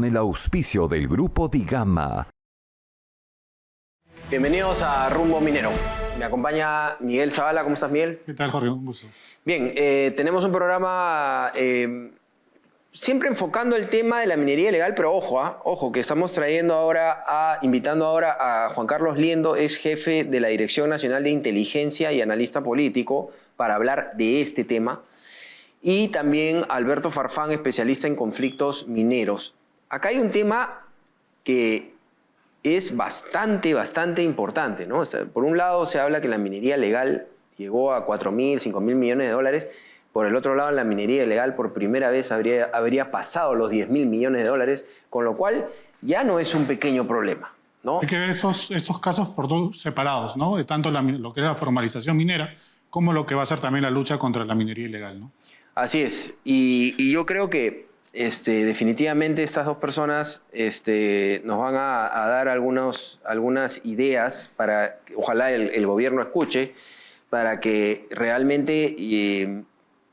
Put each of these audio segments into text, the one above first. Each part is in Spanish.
con el auspicio del Grupo Digama. Bienvenidos a Rumbo Minero. Me acompaña Miguel Zavala. ¿Cómo estás, Miguel? ¿Qué tal, Jorge? Un gusto. Bien, tenemos un programa siempre enfocando el tema de la minería ilegal, pero ojo, que estamos invitando ahora a Juan Carlos Liendo, ex jefe de la Dirección Nacional de Inteligencia y analista político, para hablar de este tema. Y también Alberto Farfán, especialista en conflictos mineros. Acá hay un tema que es bastante importante, ¿no? Por un lado se habla que la minería legal llegó a 4.000, 5.000 millones de dólares. Por el otro lado, la minería ilegal por primera vez habría pasado los 10.000 millones de dólares, con lo cual ya no es un pequeño problema, ¿no? Hay que ver estos casos por dos separados, ¿no? De tanto lo que es la formalización minera como lo que va a ser también la lucha contra la minería ilegal, ¿no? Así es. Y yo creo que definitivamente estas dos personas nos van a dar algunas ideas para que ojalá el gobierno escuche, para que realmente,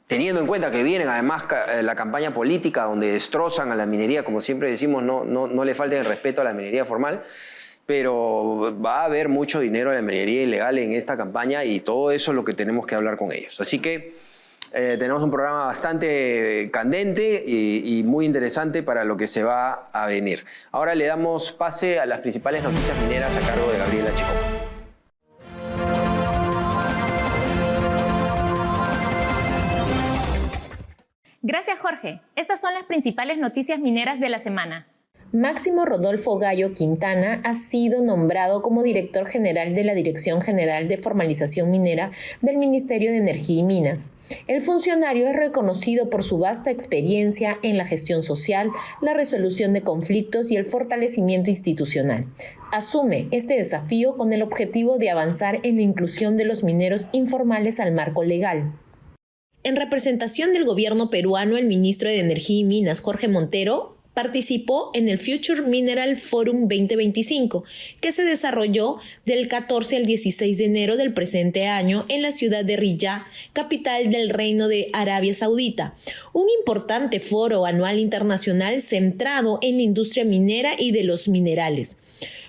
teniendo en cuenta que vienen además la campaña política donde destrozan a la minería, como siempre decimos, no le falten el respeto a la minería formal, pero va a haber mucho dinero de la minería ilegal en esta campaña y todo eso es lo que tenemos que hablar con ellos. Así que tenemos un programa bastante candente y muy interesante para lo que se va a venir. Ahora le damos pase a las principales noticias mineras a cargo de Gabriela Chicoma. Gracias, Jorge. Estas son las principales noticias mineras de la semana. Máximo Rodolfo Gallo Quintana ha sido nombrado como director general de la Dirección General de Formalización Minera del Ministerio de Energía y Minas. El funcionario es reconocido por su vasta experiencia en la gestión social, la resolución de conflictos y el fortalecimiento institucional. Asume este desafío con el objetivo de avanzar en la inclusión de los mineros informales al marco legal. En representación del gobierno peruano, el ministro de Energía y Minas, Jorge Montero, participó en el Future Mineral Forum 2025, que se desarrolló del 14 al 16 de enero del presente año en la ciudad de Riyadh, capital del Reino de Arabia Saudita. Un importante foro anual internacional centrado en la industria minera y de los minerales,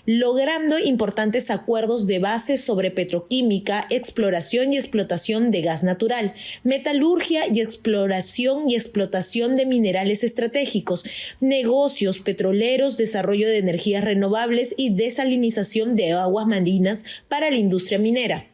logrando importantes acuerdos de base sobre petroquímica, exploración y explotación de gas natural, metalurgia y explotación de minerales estratégicos, negocios petroleros, desarrollo de energías renovables y desalinización de aguas marinas para la industria minera.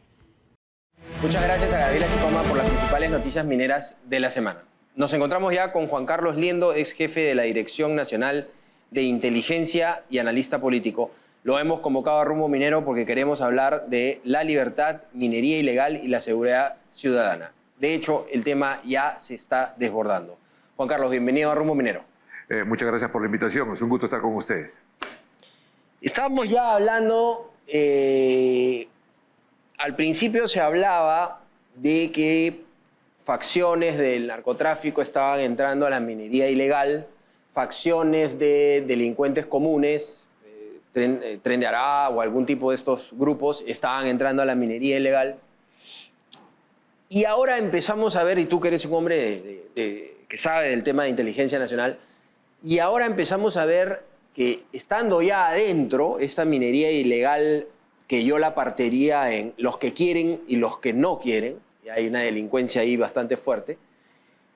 Muchas gracias a Gabriela Chicoma por las principales noticias mineras de la semana. Nos encontramos ya con Juan Carlos Liendo, ex jefe de la Dirección Nacional de Inteligencia y analista político. Lo hemos convocado a Rumbo Minero porque queremos hablar de la libertad, minería ilegal y la seguridad ciudadana. De hecho, el tema ya se está desbordando. Juan Carlos, bienvenido a Rumbo Minero. Muchas gracias por la invitación. Es un gusto estar con ustedes. Estábamos ya hablando, al principio se hablaba de que facciones del narcotráfico estaban entrando a la minería ilegal, facciones de delincuentes comunes, Tren de Ará o algún tipo de estos grupos estaban entrando a la minería ilegal. Y ahora empezamos a ver, y tú que eres un hombre que sabe del tema de inteligencia nacional, y ahora empezamos a ver que estando ya adentro, esta minería ilegal, que yo la partiría en los que quieren y los que no quieren, y hay una delincuencia ahí bastante fuerte,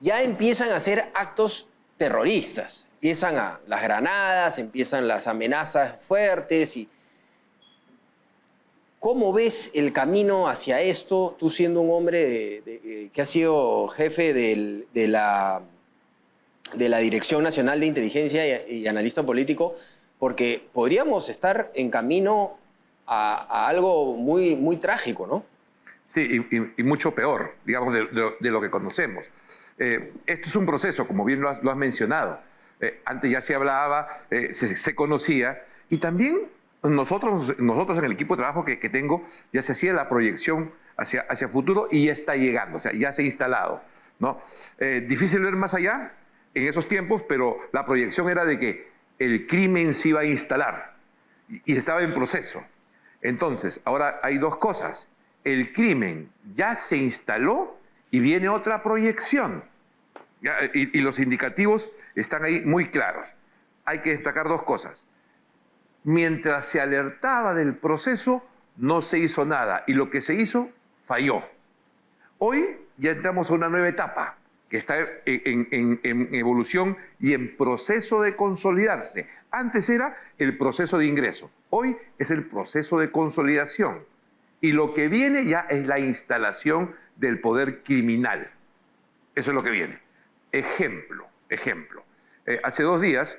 ya empiezan a hacer actos terroristas. Empiezan las granadas, empiezan las amenazas fuertes. ¿Cómo ves el camino hacia esto, tú siendo un hombre que ha sido jefe de la Dirección Nacional de Inteligencia y analista político? Porque podríamos estar en camino a algo muy trágico, ¿no? Sí, y mucho peor, digamos, de lo que conocemos. Esto es un proceso, como bien lo has mencionado. Antes ya se hablaba, se conocía, y también nosotros en el equipo de trabajo que tengo, ya se hacía la proyección hacia futuro y ya está llegando, o sea, ya se ha instalado, ¿no? Difícil ver más allá en esos tiempos, pero la proyección era de que el crimen se iba a instalar y estaba en proceso. Entonces, ahora hay dos cosas. El crimen ya se instaló y viene otra proyección. Y los indicativos están ahí muy claros. hay que destacar dos cosas. Mientras se alertaba del proceso, no se hizo nada. Y lo que se hizo, falló. Hoy ya entramos a una nueva etapa que está en evolución y en proceso de consolidarse. Antes era el proceso de ingreso. Hoy es el proceso de consolidación. Y lo que viene ya es la instalación del poder criminal. Eso es lo que viene. Ejemplo. Hace 2 días,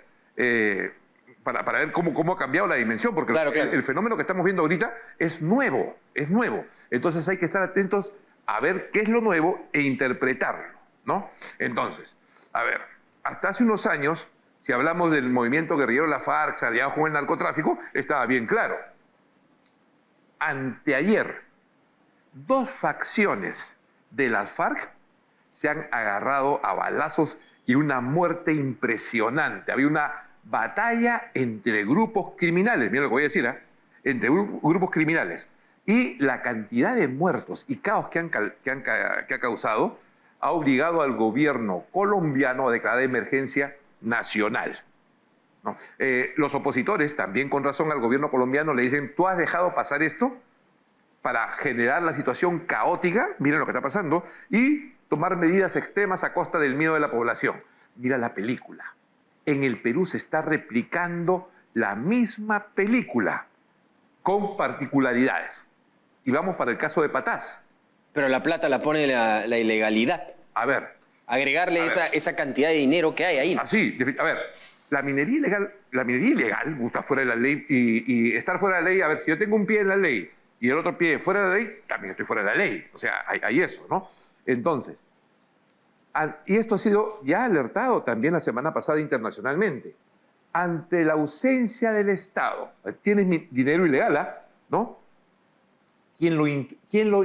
para ver cómo ha cambiado la dimensión, porque claro. El fenómeno que estamos viendo ahorita es nuevo. Entonces hay que estar atentos a ver qué es lo nuevo e interpretarlo, ¿no? Entonces, a ver, hasta hace unos años, si hablamos del movimiento guerrillero de la FARC, aliado con el narcotráfico, estaba bien claro. Anteayer, 2 facciones de las FARC se han agarrado a balazos y una muerte impresionante. Había una batalla entre grupos criminales, mira lo que voy a decir, entre grupos criminales. Y la cantidad de muertos y caos que ha causado ha obligado al gobierno colombiano a declarar emergencia nacional, ¿no? Los opositores, también con razón al gobierno colombiano, le dicen, tú has dejado pasar esto para generar la situación caótica, miren lo que está pasando, y tomar medidas extremas a costa del miedo de la población. Mira la película. En el Perú se está replicando la misma película, con particularidades. Y vamos para el caso de Patás. Pero la plata la pone la ilegalidad. A ver. Agregarle esa cantidad de dinero que hay ahí. Así, a ver, la minería ilegal está fuera de la ley y estar fuera de la ley, a ver, si yo tengo un pie en la ley y el otro pie fuera de la ley, también estoy fuera de la ley. O sea, hay eso, ¿no? Entonces, y esto ha sido ya alertado también la semana pasada internacionalmente. Ante la ausencia del Estado, tienes dinero ilegal, ¿no? ¿Quién lo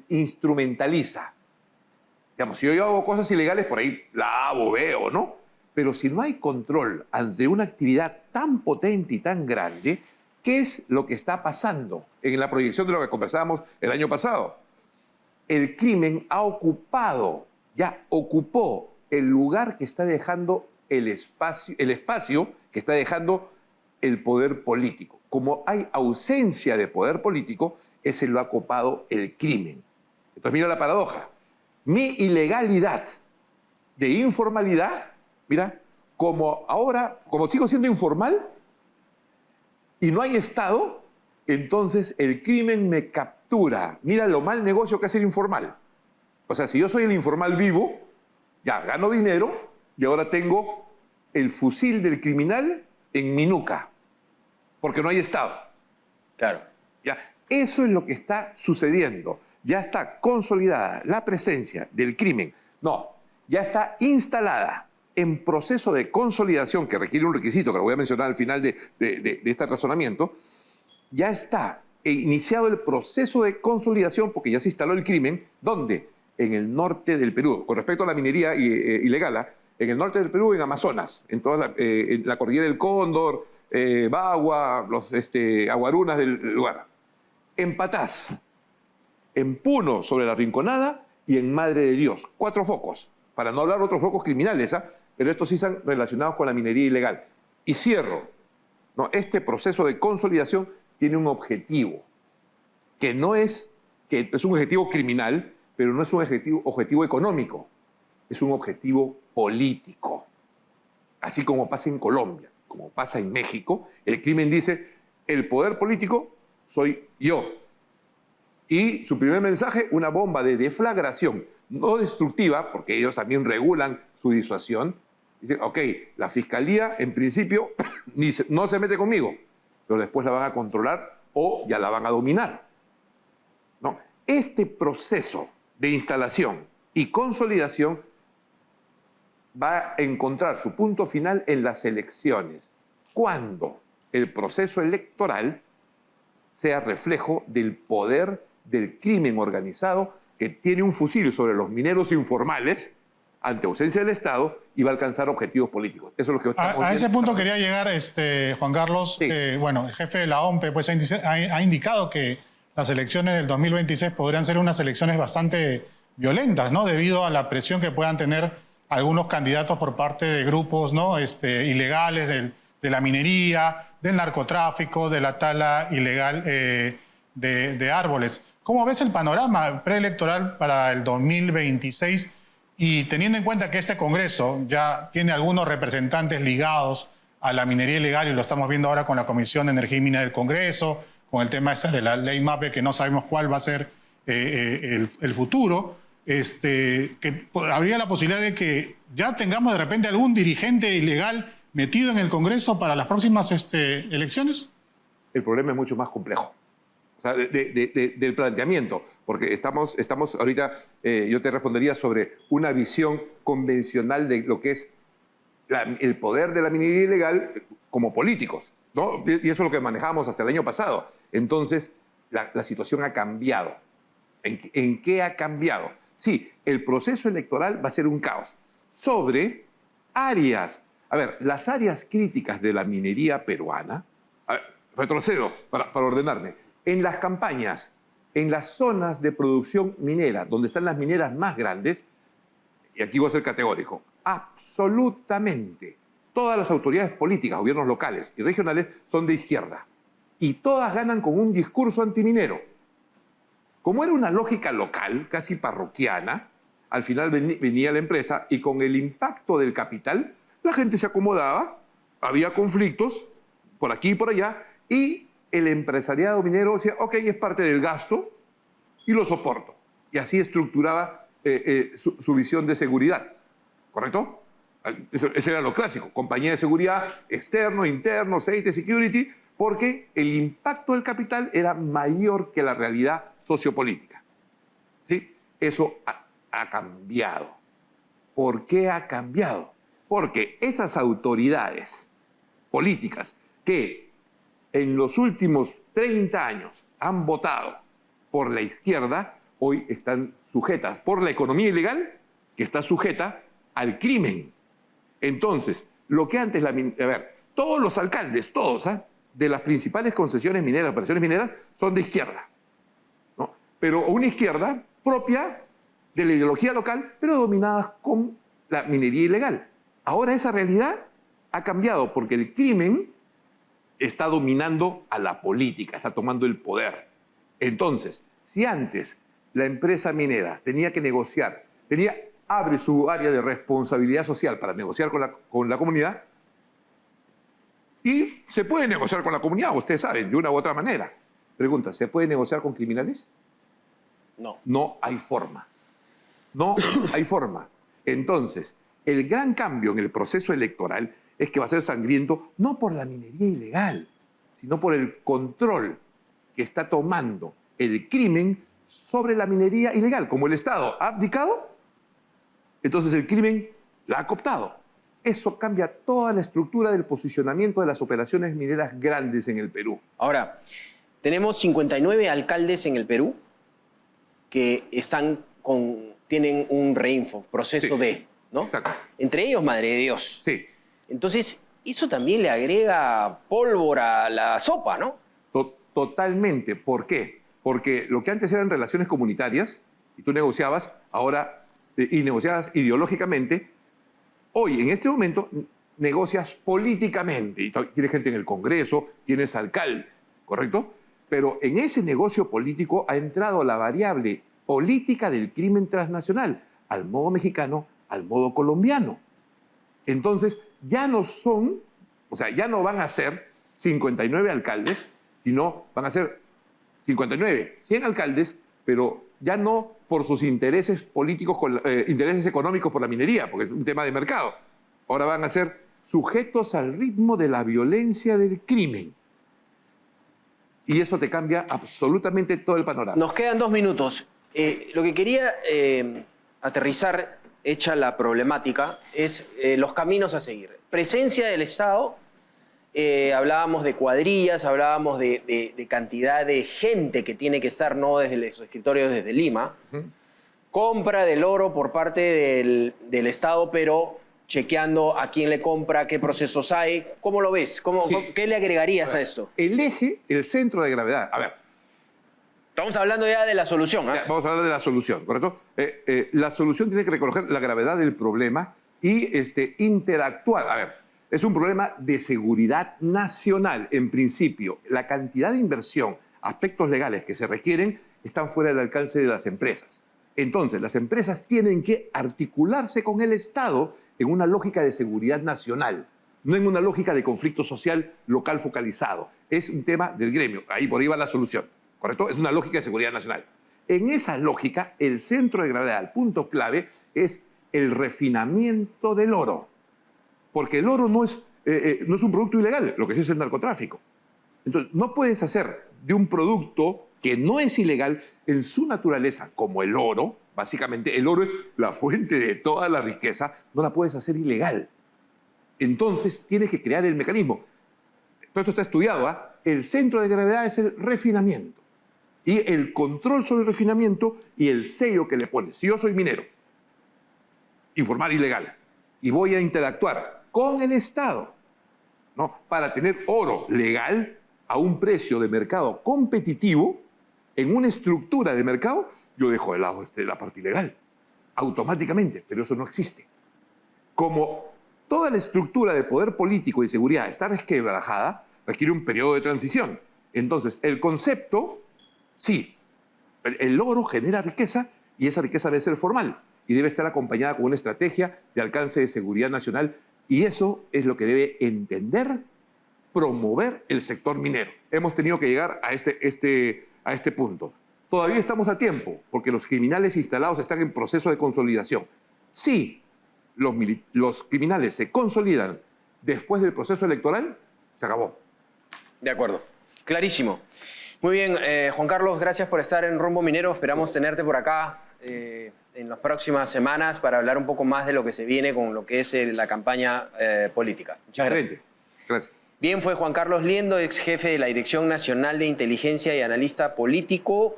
instrumentaliza? Digamos, si yo hago cosas ilegales, por ahí la hago, veo, ¿no? Pero si no hay control ante una actividad tan potente y tan grande, ¿qué es lo que está pasando en la proyección de lo que conversábamos el año pasado? El crimen ocupó el lugar que está dejando el espacio que está dejando el poder político. Como hay ausencia de poder político, ese lo ha ocupado el crimen. Entonces mira la paradoja. Mi ilegalidad de informalidad, mira, como sigo siendo informal y no hay Estado, entonces el crimen me captura. Mira lo mal negocio que hace el informal. O sea, si yo soy el informal vivo, ya gano dinero y ahora tengo el fusil del criminal en mi nuca, porque no hay Estado. Claro. Ya, eso es lo que está sucediendo. Ya está consolidada la presencia del crimen. No, ya está instalada en proceso de consolidación, que requiere un requisito, que lo voy a mencionar al final de este razonamiento. Ya está iniciado el proceso de consolidación porque ya se instaló el crimen. ¿Dónde? En el norte del Perú. Con respecto a la minería ilegal, en el norte del Perú, en Amazonas, en la cordillera del Cóndor, Bagua, los aguarunas del lugar. En Patás, en Puno, sobre la Rinconada, y en Madre de Dios. 4 focos, para no hablar de otros focos criminales, pero estos sí están relacionados con la minería ilegal. Y cierro, ¿no? Este proceso de consolidación tiene un objetivo, que es un objetivo criminal, pero no es un objetivo económico, es un objetivo político. Así como pasa en Colombia, como pasa en México, el crimen dice, el poder político soy yo. Y su primer mensaje, una bomba de deflagración, no destructiva, porque ellos también regulan su disuasión. Dicen, ok, la fiscalía en principio no se mete conmigo, pero después la van a controlar o ya la van a dominar. No, este proceso de instalación y consolidación va a encontrar su punto final en las elecciones, cuando el proceso electoral sea reflejo del poder del crimen organizado que tiene un fusil sobre los mineros informales ante ausencia del Estado y va a alcanzar objetivos políticos. Eso es lo que estamos viendo. A ese punto quería llegar, Juan Carlos. Sí. Bueno, el jefe de la OMPE pues, ha indicado que las elecciones del 2026 podrían ser unas elecciones bastante violentas, ¿no? Debido a la presión que puedan tener algunos candidatos por parte de grupos, ¿no? Ilegales de la minería, del narcotráfico, de la tala ilegal de árboles. ¿Cómo ves el panorama preelectoral para el 2026? Y teniendo en cuenta que este Congreso ya tiene algunos representantes ligados a la minería ilegal, y lo estamos viendo ahora con la Comisión de Energía y Minas del Congreso, con el tema de la ley MAPE, que no sabemos cuál va a ser el futuro, que habría la posibilidad de que ya tengamos de repente algún dirigente ilegal metido en el Congreso para las próximas elecciones? El problema es mucho más complejo. O sea, del planteamiento, porque estamos ahorita, yo te respondería sobre una visión convencional de lo que es el poder de la minería ilegal como políticos, ¿no? Y eso es lo que manejamos hasta el año pasado. Entonces, la situación ha cambiado. ¿En qué ha cambiado? Sí, el proceso electoral va a ser un caos sobre áreas. A ver, las áreas críticas de la minería peruana, retrocedo para ordenarme, en las campañas, en las zonas de producción minera, donde están las mineras más grandes, y aquí voy a ser categórico, absolutamente todas las autoridades políticas, gobiernos locales y regionales, son de izquierda. Y todas ganan con un discurso antiminero. Como era una lógica local, casi parroquiana, al final venía la empresa y con el impacto del capital, la gente se acomodaba, había conflictos por aquí y por allá, y el empresariado minero decía, ok, es parte del gasto y lo soporto. Y así estructuraba su visión de seguridad. ¿Correcto? Eso era lo clásico. Compañía de seguridad externo, interno, safety, security, porque el impacto del capital era mayor que la realidad sociopolítica. ¿Sí? Eso ha cambiado. ¿Por qué ha cambiado? Porque esas autoridades políticas que en los últimos 30 años han votado por la izquierda, hoy están sujetas por la economía ilegal, que está sujeta al crimen. Entonces, lo que antes a ver, todos los alcaldes, todos, de las principales concesiones mineras, operaciones mineras, son de izquierda, ¿no? Pero una izquierda propia de la ideología local, pero dominadas con la minería ilegal. Ahora esa realidad ha cambiado porque el crimen está dominando a la política, está tomando el poder. Entonces, si antes la empresa minera tenía que negociar, abre su área de responsabilidad social para negociar con la comunidad, y se puede negociar con la comunidad, ustedes saben, de una u otra manera. Pregunta, ¿se puede negociar con criminales? No. No hay forma. No hay forma. Entonces, el gran cambio en el proceso electoral es que va a ser sangriento no por la minería ilegal, sino por el control que está tomando el crimen sobre la minería ilegal. Como el Estado ha abdicado, entonces el crimen la ha cooptado. Eso cambia toda la estructura del posicionamiento de las operaciones mineras grandes en el Perú. Ahora, tenemos 59 alcaldes en el Perú que tienen un reinfo, proceso Sí, de, ¿no? exacto. Entre ellos, Madre de Dios. Sí. Entonces, eso también le agrega pólvora a la sopa, ¿no? Totalmente. ¿Por qué? Porque lo que antes eran relaciones comunitarias, y tú negociabas, ahora, y negociabas ideológicamente, hoy, en este momento, negocias políticamente. Y tienes gente en el Congreso, tienes alcaldes, ¿correcto? Pero en ese negocio político ha entrado la variable política del crimen transnacional, al modo mexicano, al modo colombiano. Entonces, ya no van a ser 59 alcaldes, sino van a ser 59, 100 alcaldes, pero ya no por sus intereses políticos, intereses económicos por la minería, porque es un tema de mercado. Ahora van a ser sujetos al ritmo de la violencia del crimen. Y eso te cambia absolutamente todo el panorama. Nos quedan 2 minutos. Lo que quería aterrizar, hecha la problemática, es los caminos a seguir. Presencia del Estado, hablábamos de cuadrillas, hablábamos de cantidad de gente que tiene que estar, no desde los escritorios desde Lima. Compra del oro por parte del Estado, pero chequeando a quién le compra, qué procesos hay. ¿Cómo lo ves? Sí. ¿Qué le agregarías a esto? El eje, el centro de gravedad. A ver, Estamos hablando ya de la solución. Ya, vamos a hablar de la solución, ¿correcto? La solución tiene que reconocer la gravedad del problema y interactuar. A ver, es un problema de seguridad nacional, en principio. La cantidad de inversión, aspectos legales que se requieren, están fuera del alcance de las empresas. Entonces, las empresas tienen que articularse con el Estado en una lógica de seguridad nacional, no en una lógica de conflicto social local focalizado. Es un tema del gremio. Por ahí va la solución, ¿correcto? Es una lógica de seguridad nacional. En esa lógica, el centro de gravedad, el punto clave, es el refinamiento del oro. Porque el oro no es un producto ilegal, lo que sí es el narcotráfico. Entonces, no puedes hacer de un producto que no es ilegal en su naturaleza, como el oro, básicamente el oro es la fuente de toda la riqueza, no la puedes hacer ilegal. Entonces, tienes que crear el mecanismo. Todo esto está estudiado, ¿ah? El centro de gravedad es el refinamiento. Y el control sobre el refinamiento y el sello que le pones. Si yo soy minero, informal ilegal, y voy a interactuar con el Estado, ¿no?, para tener oro legal a un precio de mercado competitivo, en una estructura de mercado, yo dejo de lado la parte ilegal, automáticamente, pero eso no existe. Como toda la estructura de poder político y seguridad está resquebrajada, requiere un periodo de transición. Entonces, el concepto, sí, el oro genera riqueza y esa riqueza debe ser formal y debe estar acompañada con una estrategia de alcance de seguridad nacional y eso es lo que debe entender, promover el sector minero. Hemos tenido que llegar a este punto. Todavía estamos a tiempo porque los criminales instalados están en proceso de consolidación. Sí, los criminales se consolidan después del proceso electoral, se acabó. De acuerdo. Clarísimo. Muy bien, Juan Carlos, gracias por estar en Rumbo Minero. Esperamos tenerte por acá en las próximas semanas para hablar un poco más de lo que se viene con lo que es la campaña política. Muchas gracias. Gracias. Bien, fue Juan Carlos Liendo, ex jefe de la Dirección Nacional de Inteligencia y analista político,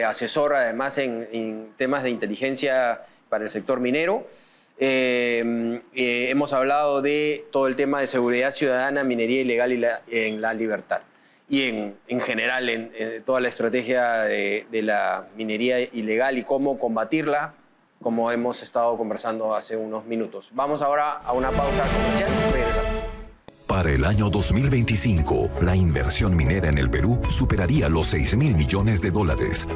asesor además en temas de inteligencia para el sector minero. Hemos hablado de todo el tema de seguridad ciudadana, minería ilegal en la libertad. Y en general, en toda la estrategia de la minería ilegal y cómo combatirla, como hemos estado conversando hace unos minutos. Vamos ahora a una pausa comercial y regresamos. Para el año 2025, la inversión minera en el Perú superaría los $6.000 millones,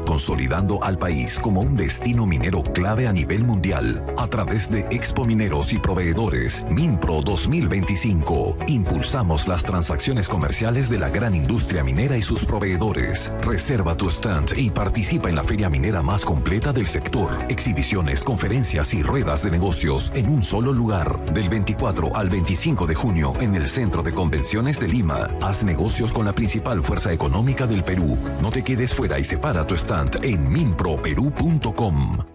consolidando al país como un destino minero clave a nivel mundial. A través de Expo Mineros y Proveedores, Minpro 2025, impulsamos las transacciones comerciales de la gran industria minera y sus proveedores. Reserva tu stand y participa en la feria minera más completa del sector. Exhibiciones, conferencias y ruedas de negocios en un solo lugar. Del 24 al 25 de junio en el Centro de Convenciones de Lima. Haz negocios con la principal fuerza económica del Perú. No te quedes fuera y separa tu stand en minproperú.com.